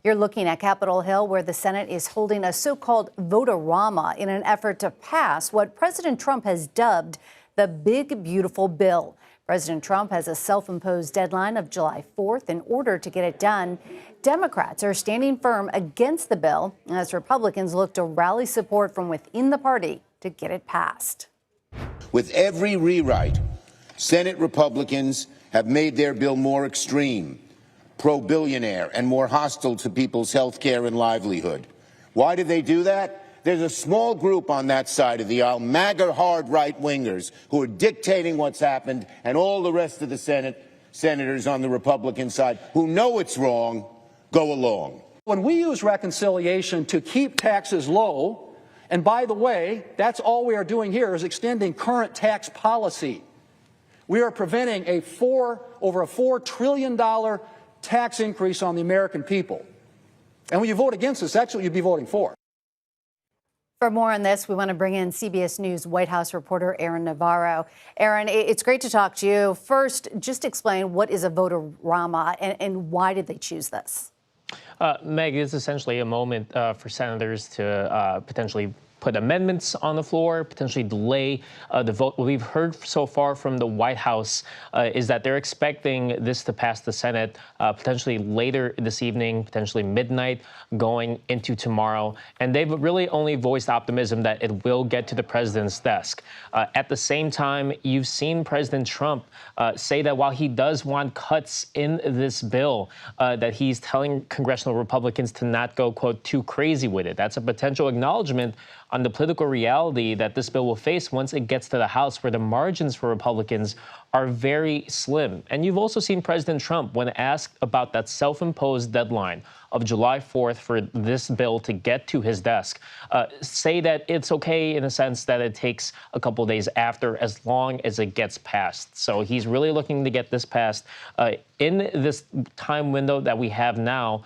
You're looking at Capitol Hill, where the Senate is holding a so-called vote-a-rama in an effort to pass what President Trump has dubbed the Big Beautiful Bill. President Trump has a self-imposed deadline of July 4th in order to get it done. Democrats are standing firm against the bill as Republicans look to rally support from within the party to get it passed. With every rewrite, Senate Republicans have made their bill more extreme, pro-billionaire, and more hostile to people's health care and livelihood. Why do they do that? There's a small group on that side of the aisle, MAGA hard right-wingers, who are dictating what's happened, and all the rest of the senators on the Republican side who know it's wrong go along. When we use reconciliation to keep taxes low, and by the way, that's all we are doing here is extending current tax policy. We are preventing over a $4 trillion tax increase on the American people. And when you vote against this, that's what you'd be voting for. For more on this, we want to bring in CBS News White House reporter Aaron Navarro. Aaron, it's great to talk to you. First, just explain what is a vote-a-rama and why did they choose this? Meg, it's essentially a moment for senators to potentially put amendments on the floor, potentially delay the vote. What we've heard so far from the White House is that they're expecting this to pass the Senate potentially later this evening, potentially midnight, going into tomorrow. And they've really only voiced optimism that it will get to the president's desk. At the same time, you've seen President Trump say that while he does want cuts in this bill, that he's telling congressional Republicans to not go, quote, too crazy with it. That's a potential acknowledgement on the political reality that this bill will face once it gets to the House, where the margins for Republicans are very slim. And you've also seen President Trump, when asked about that self-imposed deadline of July 4th for this bill to get to his desk, say that it's okay in the sense that it takes a couple of days after, as long as it gets passed. So he's really looking to get this passed in this time window that we have now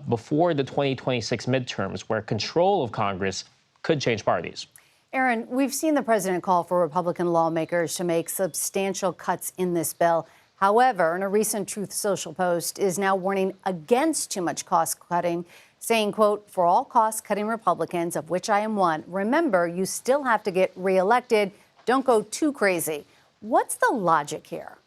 before the 2026 midterms, where control of Congress could change parties. Aaron, we've seen the president call for Republican lawmakers to make substantial cuts in this bill. However, in a recent Truth Social post, is now warning against too much cost cutting, saying, quote, "For all cost-cutting Republicans, of which I am one, remember, you still have to get reelected. Don't go too crazy." What's the logic here?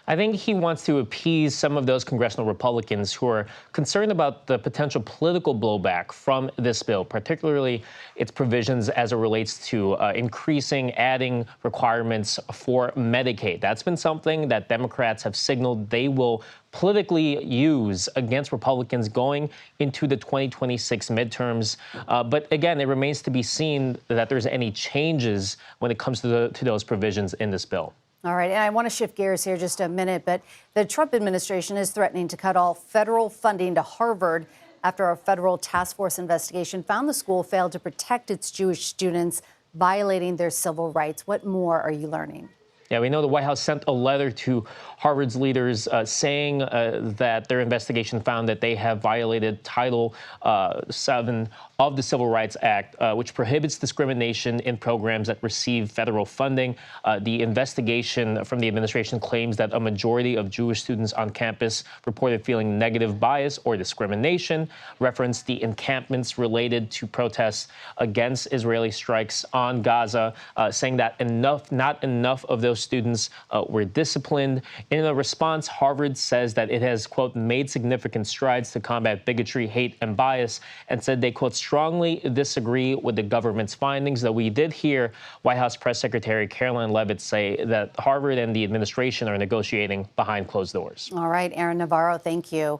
I think he wants to appease some of those congressional Republicans who are concerned about the potential political blowback from this bill, particularly its provisions as it relates to adding requirements for Medicaid. That's been something that Democrats have signaled they will politically use against Republicans going into the 2026 midterms. But again, it remains to be seen that there's any changes when it comes to those provisions in this bill. All right, and I want to shift gears here just a minute, but the Trump administration is threatening to cut all federal funding to Harvard after a federal task force investigation found the school failed to protect its Jewish students, violating their civil rights. What more are you learning? Yeah, we know the White House sent a letter to Harvard's leaders saying that their investigation found that they have violated Title VII of the Civil Rights Act, which prohibits discrimination in programs that receive federal funding. The investigation from the administration claims that a majority of Jewish students on campus reported feeling negative bias or discrimination, referenced the encampments related to protests against Israeli strikes on Gaza, saying that not enough of those students were disciplined. In a response, Harvard says that it has, quote, made significant strides to combat bigotry, hate, and bias, and said they, quote, strongly disagree with the government's findings. Though we did hear White House Press Secretary Caroline Leavitt say that Harvard and the administration are negotiating behind closed doors. All right, Aaron Navarro, thank you.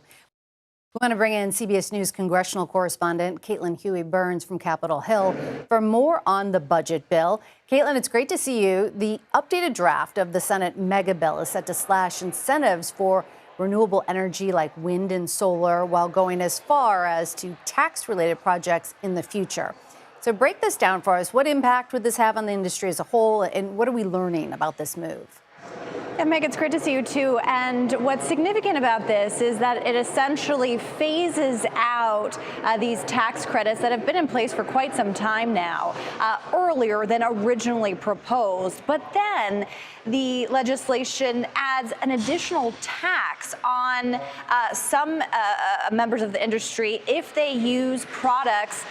We want to bring in CBS News congressional correspondent Caitlin Huey-Burns from Capitol Hill for more on the budget bill. Caitlin, it's great to see you. The updated draft of the Senate mega bill is set to slash incentives for renewable energy like wind and solar, while going as far as to tax-related projects in the future. So break this down for us. What impact would this have on the industry as a whole, and what are we learning about this move? And Meg, it's great to see you too. And what's significant about this is that it essentially phases out these tax credits that have been in place for quite some time now, earlier than originally proposed. But then the legislation adds an additional tax on some members of the industry if they use products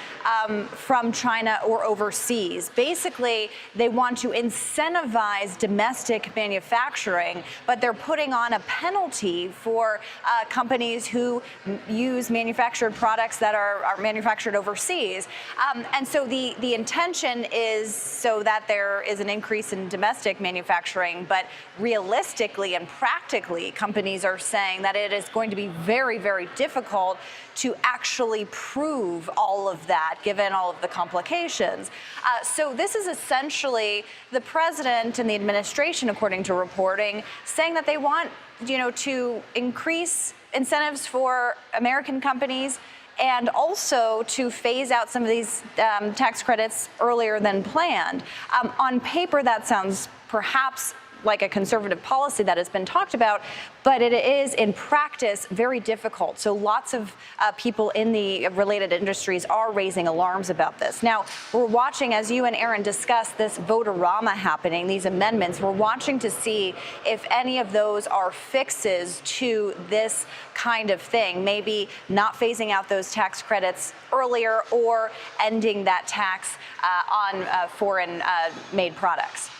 from China or overseas. Basically, they want to incentivize domestic manufacturing, but they're putting on a penalty for companies who use manufactured products that are manufactured overseas. And so the intention is so that there is an increase in domestic manufacturing, but realistically and practically, companies are saying that it is going to be very, very difficult to actually prove all of that, given all of the complications. So this is essentially the president and the administration, according to reporting, saying that they want, to increase incentives for American companies and also to phase out some of these tax credits earlier than planned. On paper, that sounds perhaps like a conservative policy that has been talked about, but it is in practice very difficult. So lots of people in the related industries are raising alarms about this. Now, we're watching, as you and Aaron discussed, this vote-a-rama happening, these amendments. We're watching to see if any of those are fixes to this kind of thing, maybe not phasing out those tax credits earlier or ending that tax on foreign-made products.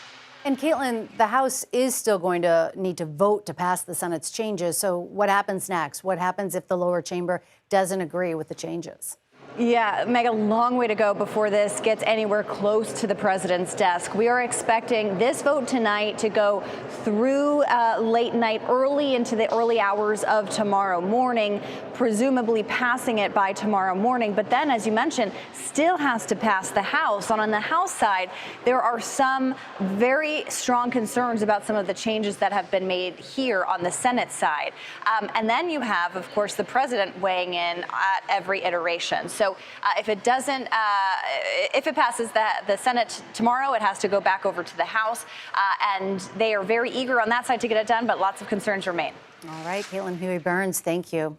And Caitlin, the House is still going to need to vote to pass the Senate's changes. So what happens next? What happens if the lower chamber doesn't agree with the changes? Yeah, Meg, a long way to go before this gets anywhere close to the president's desk. We are expecting this vote tonight to go through late night, early into the early hours of tomorrow morning, presumably passing it by tomorrow morning. But then, as you mentioned, still has to pass the House. And on the House side, there are some very strong concerns about some of the changes that have been made here on the Senate side. And then you have, of course, the president weighing in at every iteration. So if it doesn't, if it passes the Senate tomorrow, it has to go back over to the House. And they are very eager on that side to get it done, but lots of concerns remain. All right, Caitlin Huey-Burns, thank you.